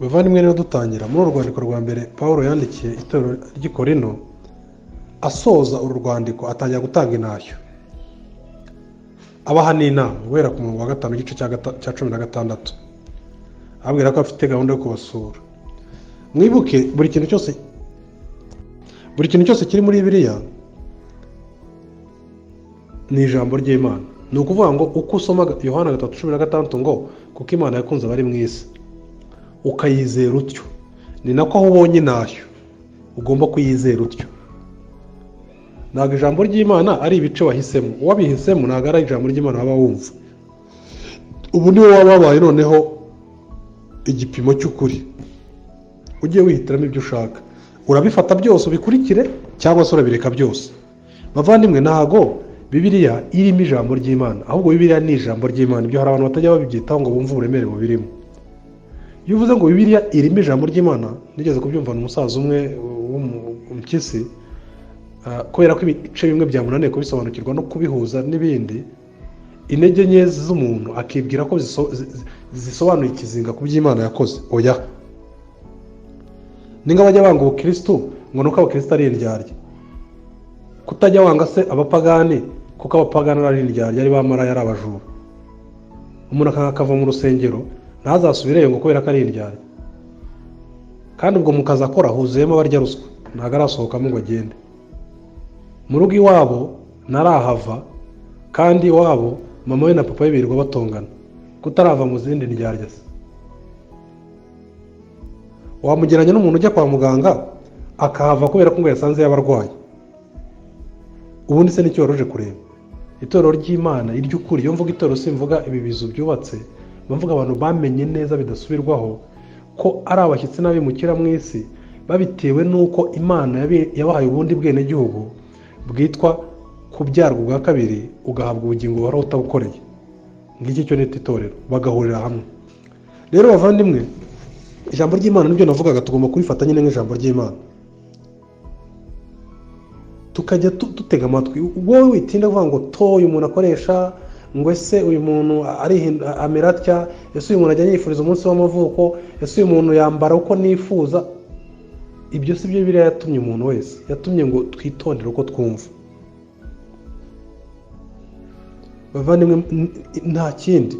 bavandimwe rero dutangira muri uru rwandiko rwa mbere Pawulo yandikiye itorero ry'i Korinto, asoza uru rwandiko atangira gutanga intashyo, abaha n'inama guhera ku murongo wa 5 igice cya 16, ababwira ko afite gahunda yo kubasura. Mwibuke buri kintu cyose kiri muri Bibiliya ni ijambo ry'Imana. Ni ukuvuga ngo uko usoma Yohana 3:16 ngo kuko Imana yakunze abari mu isi, ukayizera utyo, ni nako aho ubonye intashyo ugomba kuyizera utyo. Ntabwo ijambo ry'Imana ari ibice wahisemo, uwabihisemo ntabwo ari ijambo ry'Imana waba wumva. Ubu niwe waba wabaye noneho igipimo cy'ukuri, ugiye wihitiramo ibyo ushaka, urabifata byose ubikurikire cyangwa se urabireka byose. Bavandimwe, ntago Bibiliya irimo ijambo ry'Imana, ahubwo Bibiliya ni ijambo ry'Imana. Ibyo hari abantu batajya babibyitaho ngo bumve uburemere bubirimo. Iyo uvuze ngo Bibiliya irimo ijambo ry'Imana, nigeze kubyumva n'umusaza umwe w'umukisi, kubera ko ibice bimwe byamunaniye kubisobanukirwa no kubihuza n'ibindi, intege nke z'umuntu akibwira ko zisobanuye ikizinga ku by'Imana yakoze. Oya, ninga bajya banga ubukristo ngo nuko abakristo ari indyarya, kutajya wanga se abapagani kuko abapagani ari indyarya, ari bamara yari abajura. Umuntu akava mu rusengero ntazasubireyo ngo kubera ko ari indyarya, kandi ubwo mu kazi akora huzuyemo abarya ruswa, ntabwo arasohokamo ngo agende. Mu rugo iwabo narahava, kandi iwabo mama we na papa we birirwa batongana, kutarava mu zindi ndyarya se. Wamugeranya n'umuntu ujya kwa muganga akahava kubera ko ngo yasanze y'abarwayi. Ubundi se nicyo waruje kureba? Itorero ry'Imana iry'ukuri, iyo mvuga itorero simvuga ibi bizu byubatse, mvuga abantu bamenye neza bidasubirwaho ko ari abashyitsi n'abimukira mu isi, babitewe n'uko Imana yabahaye ubundi bwene gihugu bwitwa kubyarwa ubwa kabiri, ugahabwa ubugingo buhoraho utabukoreye. Ngiki cyo nita itorero, bagahurira hamwe. Rero bavandimwe, ijambo ry'Imana nibyo navugaga, tugomba kurifata nyine nk'ijambo ry'Imana, tukajya dutega amatwi. Wowe witinda kuvuga ngo uyu muntu akoresha, ngo ese uyu muntu amera atya, ese uyu muntu ajya yifuriza umunsi w'amavuko, ese uyu muntu yambara uko nifuza. Ibyo si byo Bibiliya yatumye umuntu wese, yatumye ngo twitondere uko twumva. Bavandimwe, nta kindi.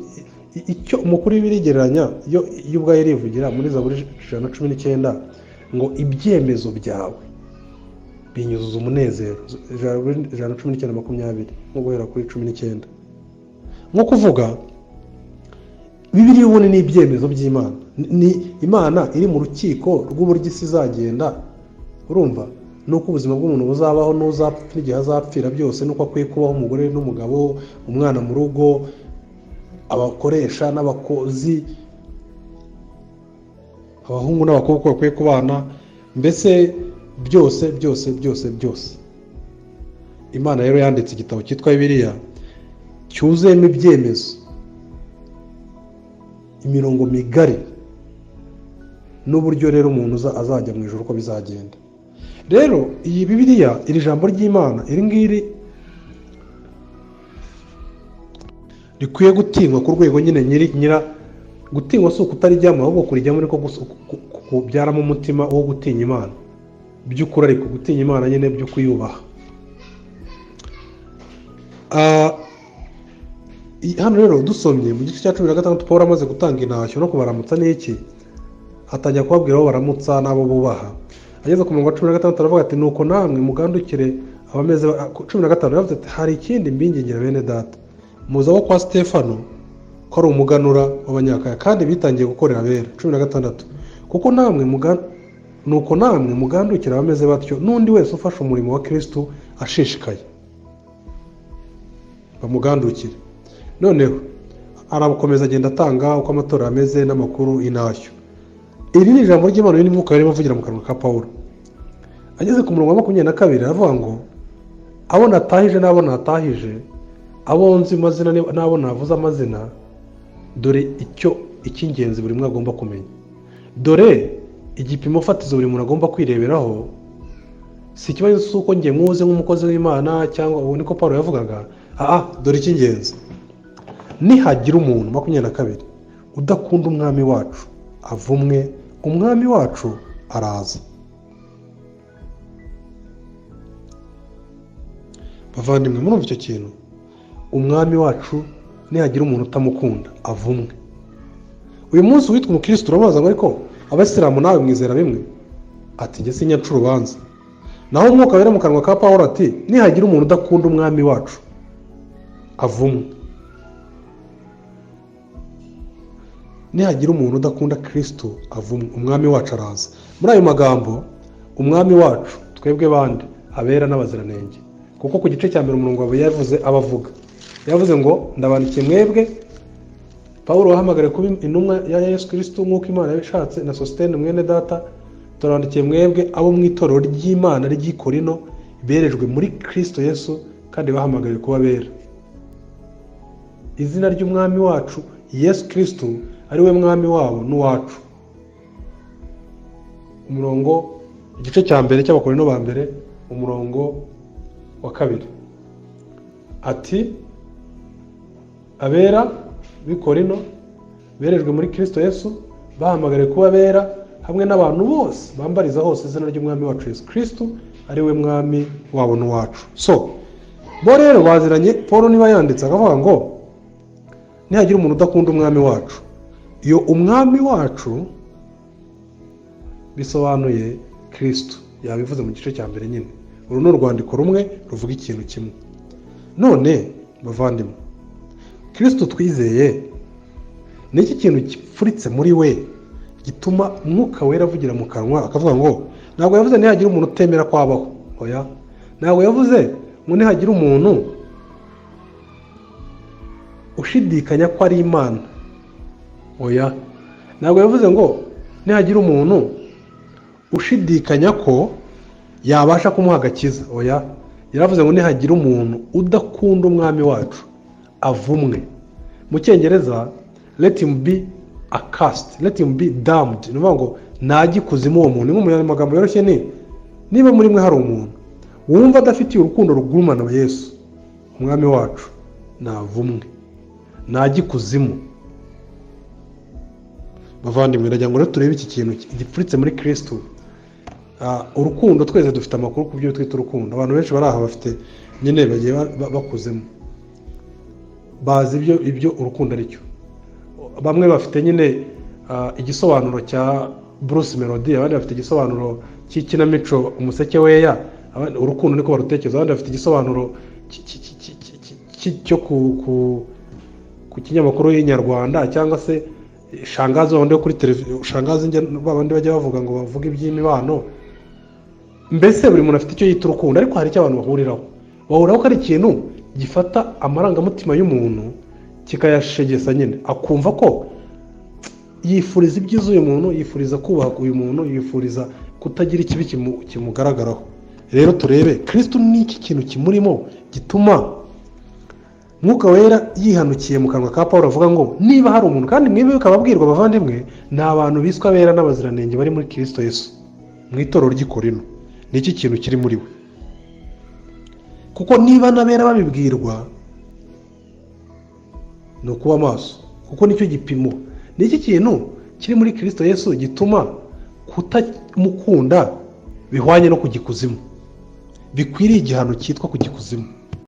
Icyo umukuru w'ibirigereranya yo ubwayo yarivugira muri Zaburi 119 ngo ibyemezo byawe binyuzuza umunezero. 119:20 nko guhera kuri 19. Nko kuvuga Bibiliya ubundi ni ibyemezo by'Imana. Ni Imana iri mu rukiko rw'uburyo isi izagenda. Urumva nuko ubuzima bw'umuntu buzabaho, n'uzapfa n'igihe azapfira, byose nuko akwiye kubaho, umugore n'umugabo, umwana mu rugo, abakoresha n'abakozi, abahungu n'abakobwa bakwiye kubana, mbese byose. Imana rero yanditse igitabo cyitwa Bibiliya cyuzuyemo ibyemezo, imirongo migari, n'uburyo rero umuntu azajya mu ijuru uko bizagenda. Rero iyi Bibiliya, iri jambo ry'Imana, iri ngiri rikwiye gutinywa ku rwego nyine nyira gutinywa si ukutarijyamo, ahubwo kurijyamo niko kubyaramo umutima wo gutinya Imana by'ukuri, ariko gutinya Imana nyine byo kuyubaha. Hano rero dusomye mu gice cya 16 Pawulo amaze gutanga intashyo no kubaramutsa n'iki, atangira kubabwira aho baramutsa n'abo bubaha. Ageze ku murongo wa 16 aravuga ati nuko namwe mugandukire abameze. 15 yavuze ati hari ikindi mbingingira bene data, muza abo kwa Stefano ko ari umuganura w'abanyakaya kandi bitangiye gukorera abera. 16 kuko nuko namwe mugandukira abameze batyo, n'undi wese ufasha umurimo wa Kristo ashishikaye bamugandukire. Noneho arakomeza agenda atanga uko amatora ameze n'amakuru intashyo. Iri ni ijambo ry'Imana riri n'umwuka wari bavugira mu kanwa ka Pawulo. Ageze ku murongo wa 22 aravuga ngo abo natahije n'abo natahije, abo nzi amazina n'abo navuze amazina, dore icy'ingenzi buri umwe agomba kumenya. Dore igipimo fatizo buri muntu agomba kwireberaho, si ikibazo cy'uko ngiye muze nk'umukozi w'Imana cyangwa ubu niko Pawulo yavugaga. Dore icy'ingenzi, nihagira umuntu 22 udakunda umwami wacu, avumwe umwami wacu araza. Bavandimwe, murumva icyo kintu? Umwami wacu nihagira umuntu utamukunda avumwe. Uyu munsi witwa umukristo uramubaza ngo ariko abasilamu nawe mwizera bimwe? Ati njye sinyaca urubanza. Naho umwuka wera mu kanwa ka Pawulo ati nihagira umuntu udakunda umwami wacu avumwe. Nihagira umuntu udakunda Kristo avumwe. Umwami wacu araza. Muri ayo magambo umwami wacu twebwe bande abera n'abaziranenge, kuko ku gice cya mbere umurongo wabo yavuze ngo ndabandikiye mwebwe Pawulo wahamagare kuba intumwa ya Yesu Kristo nk'uko Imana yabishatse, na Sositene mwene data, turabandikiye mwebwe abo mu itorero ry'Imana ry'i Korinto berejwe muri Kristo Yesu kandi bahamagare kuba bera. Izina ry'umwami wacu Yesu Kristo ari we mwami wabo n'uwacu. Igice cya mbere cy'Abakorinto ba mbere umurongo wa 2 ati abera b'i Korinto berejwe muri Kristo Yesu bahamagare kuba bera hamwe n'abantu bose bambariza hose izina ry'umwami wacu Yesu Kristo ari we mwami wabo n'uwacu. So bo rero baziranye. Paul niba yanditse akavuga ngo nihagira umuntu udakunda umwami wacu, iyo umwami wacu bisobanuye Kristo. Yabivuze mu gice cya mbere nyine. Uru ni urwandiko rumwe ruvuga ikintu kimwe. None bavandimwe, Kristo twizeye ni iki kintu gipfuritse muri we gituma umwuka wera avugira mu kanwa akavuga ngo ntabwo yavuze nihagira umuntu utemera kwabaho, oya. Ntabwo yavuze ngo nihagira umuntu ushidikanya ko ari Imana, oya. Ntabwo yavuze ngo nihagira umuntu ushidikanya ko yabasha kumuha agakiza, oya. Yaravuze ngo nihagira umuntu udakunda umwami wacu avumwe. Mu Cyongereza let him be accursed, let him be damned. Ni ngo nagikuzimu uwo muntu. Mu magambo yoroshye ni niba muri mwe hari umuntu wumva adafitiye urukundo rugurumana na Yesu umwami wacu, navumwe, nagikuzimu. Bavandimwe, ndagira ngo turebe iki kintu gipfuritse muri Kristo. Urukundo twese dufite amakuru ku byo twita urukundo. Abantu benshi bari aha bafite nyine bagiye bakuzemo, bazi ibyo urukundo ari cyo. Bamwe bafite nyine igisobanuro cya Bruce Melody, abandi bafite igisobanuro cy'ikinamico Umuseke Weya, urukundo niko barutekereza. Abandi bafite igisobanuro cyo ku kinyamakuru y'Inyarwanda cyangwa se Shangazi wande kuri televiziyo. Shangazi babandi bajya bavuga ngo bavuga iby'imibano. Mbese buri muntu afite icyo yita urukundo, ariko hari icyo abantu bahuriraho ko ari ikintu gifata amarangamutima y'umuntu kikayashegesa nyine, akumva ko yifuriza ibyiza uyu muntu, yifuriza kubaha uyu muntu, yifuriza kutagira ikibi kimugaragaraho. Rero turebe Kristo ni iki kintu kimurimo gituma Mwuka wera yihanukiye mu kanwa ka Pawulo avuga ngo niba hari umuntu, kandi mwibe bikababwirwa bavandimwe, ni abantu biswa abera n'abaziranenge bari muri Kristo Yesu mu itorero ry'i Korinto. Ni iki kintu kiri muri we? Kuko niba n'abera babibwirwa ni ukuba maso, kuko nicyo gipimo. Ni iki kintu kiri muri Kristo Yesu gituma kutamukunda bihwanye no kugikuzimu, bikwiriye igihano cyitwa kugikuzimu.